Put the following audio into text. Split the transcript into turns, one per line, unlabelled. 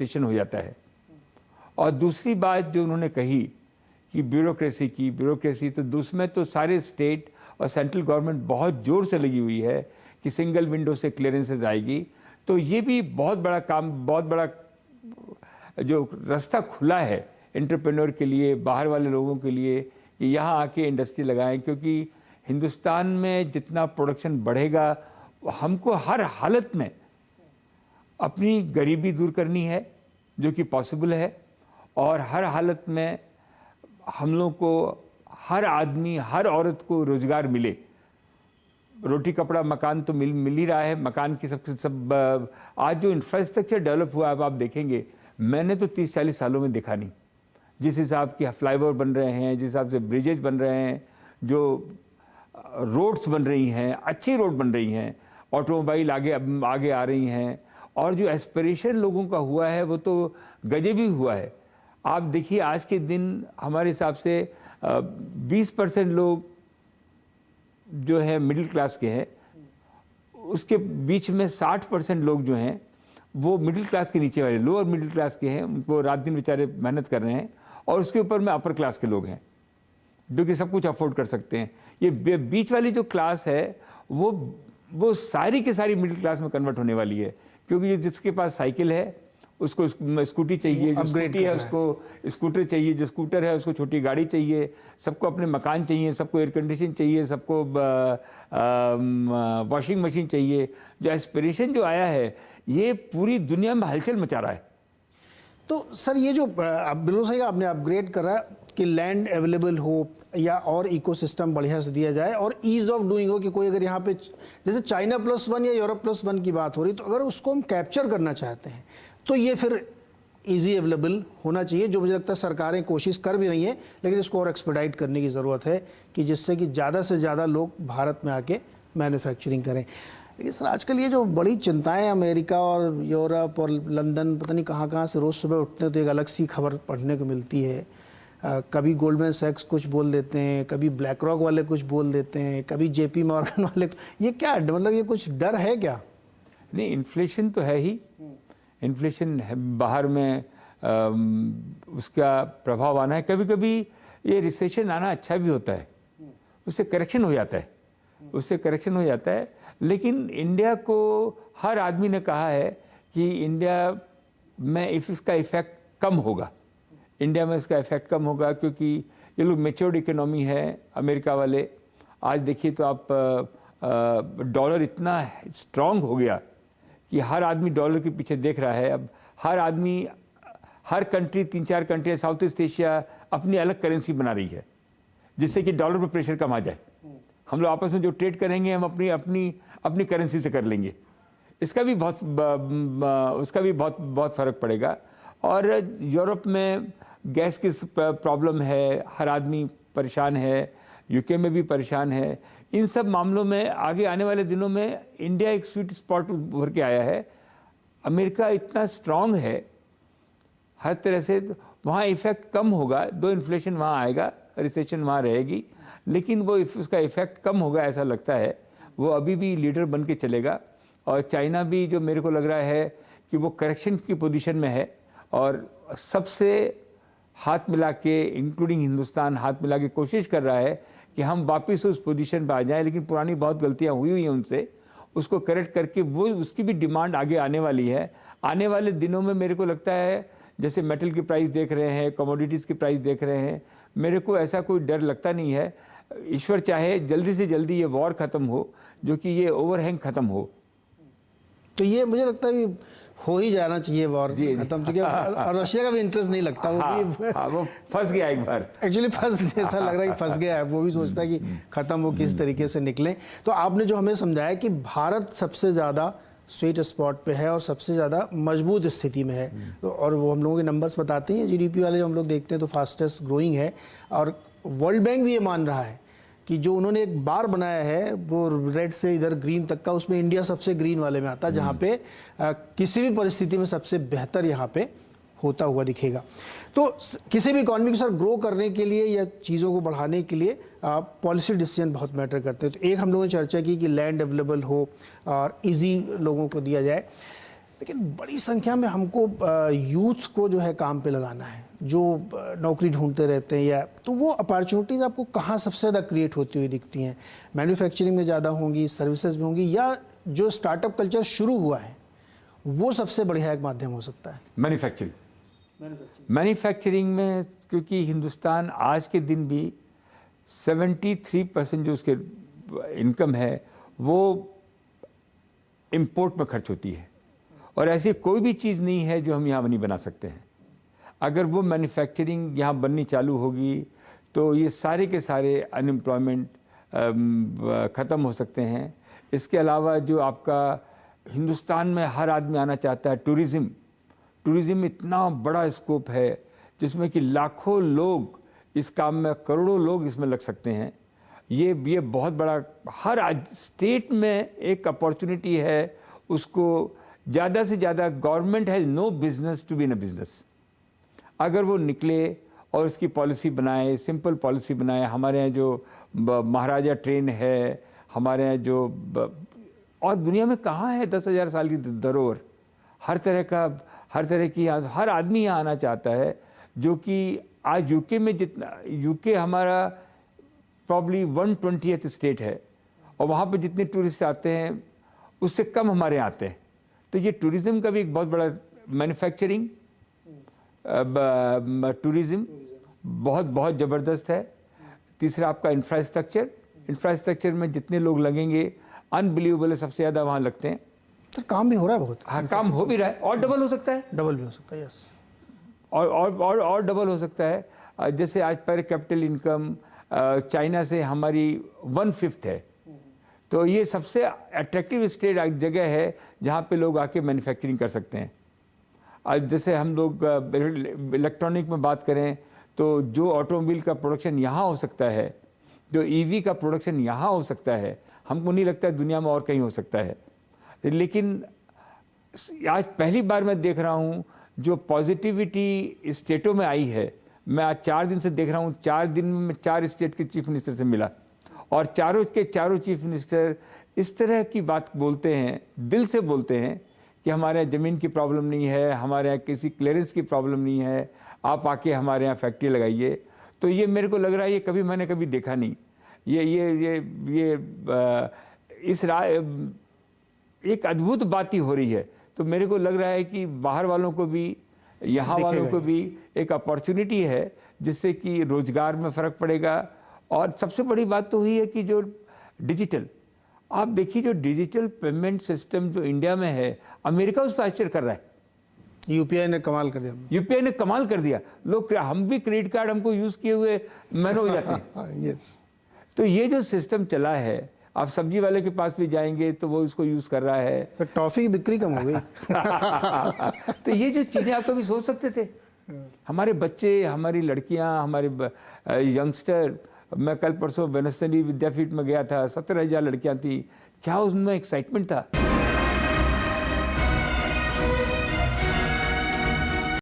Station हो जाता है। और दूसरी बात जो उन्होंने कही कि ब्यूरोक्रेसी, तो दूसरे तो सारे स्टेट और सेंट्रल गवर्नमेंट बहुत ज़ोर से लगी हुई है कि सिंगल विंडो से क्लियरेंसेज आएगी। तो ये भी बहुत बड़ा काम, बहुत बड़ा जो रास्ता खुला है एंटरप्रेन्योर के लिए, बाहर वाले लोगों के लिए कि यहाँ आके इंडस्ट्री लगाएं, क्योंकि हिंदुस्तान में जितना प्रोडक्शन बढ़ेगा हमको हर हालत में अपनी गरीबी दूर करनी है, जो कि पॉसिबल है, और हर हालत में हम लोग को, हर आदमी, हर औरत को रोजगार मिले। रोटी कपड़ा मकान तो मिल ही रहा है, मकान की सब आज जो इंफ्रास्ट्रक्चर डेवलप हुआ है आप देखेंगे, मैंने तो 30-40 सालों में देखा नहीं। जिस हिसाब की फ्लाईओवर बन रहे हैं, जिस हिसाब से ब्रिजेज बन रहे हैं, जो रोड्स बन रही हैं, अच्छी रोड बन रही हैं, ऑटोमोबाइल आगे आ रही हैं, और जो एस्पिरेशन लोगों का हुआ है वो तो गजब ही हुआ है। आप देखिए आज के दिन हमारे हिसाब से 20% लोग जो है मिडिल क्लास के हैं, उसके बीच में 60% लोग जो हैं वो मिडिल क्लास के नीचे वाले, लोअर मिडिल क्लास के हैं, उनको रात दिन बेचारे मेहनत कर रहे हैं, और उसके ऊपर में अपर क्लास के लोग हैं जो कि सब कुछ अफोर्ड कर सकते हैं। ये बीच वाली जो क्लास है वो सारी की सारी मिडिल क्लास में कन्वर्ट होने वाली है, क्योंकि जिसके पास साइकिल है उसको स्कूटी चाहिए, जो स्कूटी है उसको स्कूटर चाहिए, जो स्कूटर है उसको छोटी गाड़ी चाहिए, सबको अपने मकान चाहिए, सबको एयर कंडीशन चाहिए, सबको वॉशिंग मशीन चाहिए। जो एस्पिरेशन जो आया है ये पूरी दुनिया में हलचल मचा रहा है।
तो सर ये जो बिल्कुल सही आपने अपग्रेड करा कि लैंड अवेलेबल हो या और इकोसिस्टम बढ़िया से दिया जाए और ईज ऑफ डूइंग हो, कि कोई अगर यहाँ पे जैसे चाइना +1 या यूरोप +1 की बात हो रही, तो अगर उसको हम कैप्चर करना चाहते हैं तो ये फिर इजी अवेलेबल होना चाहिए, जो मुझे लगता है सरकारें कोशिश कर भी रही हैं, लेकिन इसको और एक्सपेडाइट करने की ज़रूरत है कि जिससे कि ज़्यादा से ज़्यादा लोग भारत में आके मैन्युफैक्चरिंग करें। लेकिन सर आजकल ये जो बड़ी चिंताएं अमेरिका और यूरोप और लंदन, पता नहीं कहाँ से रोज़ सुबह उठते हैं तो एक अलग सी खबर पढ़ने को मिलती है। कभी गोल्डमैन सैक्स कुछ बोल देते हैं, कभी ब्लैक रॉक वाले कुछ बोल देते हैं, कभी JP मॉर्गन वाले, ये क्या मतलब ये कुछ डर है क्या?
नहीं, इन्फ्लेशन तो है ही, इन्फ्लेशन है, बाहर में उसका प्रभाव आना है। कभी कभी ये रिसेशन आना अच्छा भी होता है, उससे करेक्शन हो जाता है, लेकिन इंडिया को हर आदमी ने कहा है कि इंडिया में इसका इफेक्ट कम होगा, क्योंकि ये लोग मैच्योर्ड इकोनॉमी है अमेरिका वाले। आज देखिए तो आप डॉलर इतना स्ट्रांग हो गया कि हर आदमी डॉलर के पीछे देख रहा है। अब हर country, 3-4 country south east Asia अपनी अलग करेंसी बना रही है, जिससे कि डॉलर पर प्रेशर कम आ जाए। हम लोग आपस में जो ट्रेड करेंगे हम अपनी करेंसी से कर लेंगे, उसका भी बहुत फ़र्क पड़ेगा। और यूरोप में गैस की प्रॉब्लम है, हर आदमी परेशान है, UK में भी परेशान है। इन सब मामलों में आगे आने वाले दिनों में इंडिया एक स्वीट स्पॉट उभर के आया है। अमेरिका इतना स्ट्रांग है हर तरह से, वहाँ इफ़ेक्ट कम होगा, दो इन्फ्लेशन वहाँ आएगा, रिसेशन वहाँ रहेगी, लेकिन वो उसका इफ़ेक्ट कम होगा ऐसा लगता है। वो अभी भी लीडर बन के चलेगा। और चाइना भी, जो मेरे को लग रहा है कि वो करेक्शन की पोजीशन में है, और सबसे हाथ मिला के, इंक्लूडिंग हिंदुस्तान, हाथ मिला के कोशिश कर रहा है कि हम वापस उस पोजीशन पर आ जाएं। लेकिन पुरानी बहुत गलतियां हुई हैं उनसे, उसको करेक्ट करके वो उसकी भी डिमांड आगे आने वाली है। आने वाले दिनों में मेरे को लगता है, जैसे मेटल की प्राइस देख रहे हैं, कमोडिटीज़ की प्राइस देख रहे हैं, मेरे को ऐसा कोई डर लगता नहीं है। ईश्वर चाहे जल्दी से जल्दी ये वॉर ख़त्म हो, जो कि ये ओवरहैंग ख़त्म हो।
तो ये मुझे लगता है कि हो ही जाना चाहिए वॉर खत्म, क्योंकि रशिया का भी इंटरेस्ट नहीं लगता,
वो फंस गया एक बार,
एक्चुअली जैसा लग रहा है कि फंस गया है। वो भी सोचता है कि ख़त्म वो किस तरीके से निकले। तो आपने जो हमें समझाया कि भारत सबसे ज़्यादा स्वीट स्पॉट पे है और सबसे ज़्यादा मजबूत स्थिति में है, तो और वो हम लोगों के नंबर्स बताते हैं, GDP वाले जो हम लोग देखते हैं तो फास्टेस्ट ग्रोइंग है। और वर्ल्ड बैंक भी ये मान रहा है कि जो उन्होंने एक बार बनाया है वो रेड से इधर ग्रीन तक का, उसमें इंडिया सबसे ग्रीन वाले में आता है, जहाँ पे किसी भी परिस्थिति में सबसे बेहतर यहाँ पे होता हुआ दिखेगा। तो किसी भी इकॉनमी को सर ग्रो करने के लिए या चीज़ों को बढ़ाने के लिए पॉलिसी डिसीजन बहुत मैटर करते हैं। तो एक हम लोगों ने चर्चा की कि लैंड अवेलेबल हो और इजी लोगों को दिया जाए। लेकिन बड़ी संख्या में हमको यूथ को जो है काम पे लगाना है, जो नौकरी ढूंढते रहते हैं, या तो वो अपॉर्चुनिटीज़ आपको कहाँ सबसे ज़्यादा क्रिएट होती हुई दिखती हैं? मैन्युफैक्चरिंग में ज़्यादा होंगी, सर्विसेज में होंगी, या जो स्टार्टअप कल्चर शुरू हुआ है वो सबसे बढ़िया एक माध्यम हो सकता है?
मैन्युफैक्चरिंग में, क्योंकि हिंदुस्तान आज के दिन भी 73% जो उसके इनकम है वो इंपोर्ट में खर्च होती है, और ऐसी कोई भी चीज़ नहीं है जो हम यहाँ नहीं बना सकते हैं। अगर वो मैन्युफैक्चरिंग यहाँ बननी चालू होगी तो ये सारे के सारे अनएम्प्लॉयमेंट ख़त्म हो सकते हैं। इसके अलावा जो आपका हिंदुस्तान में हर आदमी आना चाहता है, टूरिज़्म इतना बड़ा स्कोप है जिसमें कि लाखों लोग इस काम में, करोड़ों लोग इसमें लग सकते हैं। ये बहुत बड़ा, हर स्टेट में एक अपॉर्चुनिटी है, उसको ज़्यादा से ज़्यादा government has no business to be in a business. अगर वो निकले और उसकी पॉलिसी बनाए, सिंपल पॉलिसी बनाए। हमारे यहाँ जो महाराजा ट्रेन है, हमारे यहाँ जो और दुनिया में कहाँ है 10,000 साल की धरोहर, हर तरह की, हर आदमी यहाँ आना चाहता है। जो कि आज यूके में जितना, यूके हमारा प्रॉब्ली 120th स्टेट है, और वहाँ पे जितने टूरिस्ट आते हैं उससे कम हमारे यहाँ आते हैं। तो ये टूरिज़्म का भी एक बहुत बड़ा, मैन्युफैक्चरिंग, टूरिज़्म बहुत ज़बरदस्त है। तीसरा आपका इंफ्रास्ट्रक्चर में जितने लोग लगेंगे अनबिलीवेबल है, सबसे ज़्यादा वहाँ लगते हैं।
तो काम भी हो रहा है बहुत।
हाँ, काम हो भी रहा है, और डबल हो सकता है,
डबल भी हो सकता है, यस,
और डबल हो सकता है। जैसे आज पर कैपिटल इनकम चाइना से हमारी 1/5 है, तो ये सबसे अट्रैक्टिव स्टेट जगह है जहाँ पे लोग आके मैन्युफैक्चरिंग कर सकते हैं। आज जैसे हम लोग इलेक्ट्रॉनिक में बात करें तो जो ऑटोमोबाइल का प्रोडक्शन यहाँ हो सकता है, जो ईवी का प्रोडक्शन यहाँ हो सकता है, हमको नहीं लगता है दुनिया में और कहीं हो सकता है। लेकिन आज पहली बार मैं देख रहा हूँ जो पॉजिटिविटी स्टेटों में आई है। मैं आज 4 दिन से देख रहा हूँ, 4 दिन में मैं 4 स्टेट के चीफ मिनिस्टर से मिला, और चारों के चारों चीफ मिनिस्टर इस तरह की बात बोलते हैं, दिल से बोलते हैं कि हमारे यहाँ ज़मीन की प्रॉब्लम नहीं है, हमारे यहाँ किसी क्लियरेंस की प्रॉब्लम नहीं है, आप आके हमारे यहाँ फैक्ट्री लगाइए। तो ये मेरे को लग रहा है ये मैंने कभी देखा नहीं। ये एक अद्भुत बात ही हो रही है। तो मेरे को लग रहा है कि बाहर वालों को भी, यहाँ वालों को भी एक अपॉर्चुनिटी है जिससे कि रोजगार में फ़र्क पड़ेगा। और सबसे बड़ी बात तो हुई है कि जो डिजिटल, आप देखिए जो डिजिटल पेमेंट सिस्टम जो इंडिया में है, अमेरिका उस पर आश्चर्य कर रहा है।
यूपीआई ने कमाल कर दिया।
यूपीआई ने कमाल कर दिया। लोग, हम भी क्रेडिट कार्ड हमको यूज़ किए हुए महीनों हो जाते हैं।
यस।
तो ये जो सिस्टम चला है, आप सब्जी वाले के पास भी जाएंगे तो वो इसको यूज़ कर रहा है।
तो टॉफ़ी की बिक्री कम हो गई।
तो ये जो चीज़ें आप कभी सोच सकते थे? हमारे बच्चे, हमारी लड़कियां, हमारे यंगस्टर, मैं कल परसों वेनसडे विद्यापीठ में गया था, 17,000 लड़कियां थी। क्या उसमें एक्साइटमेंट था।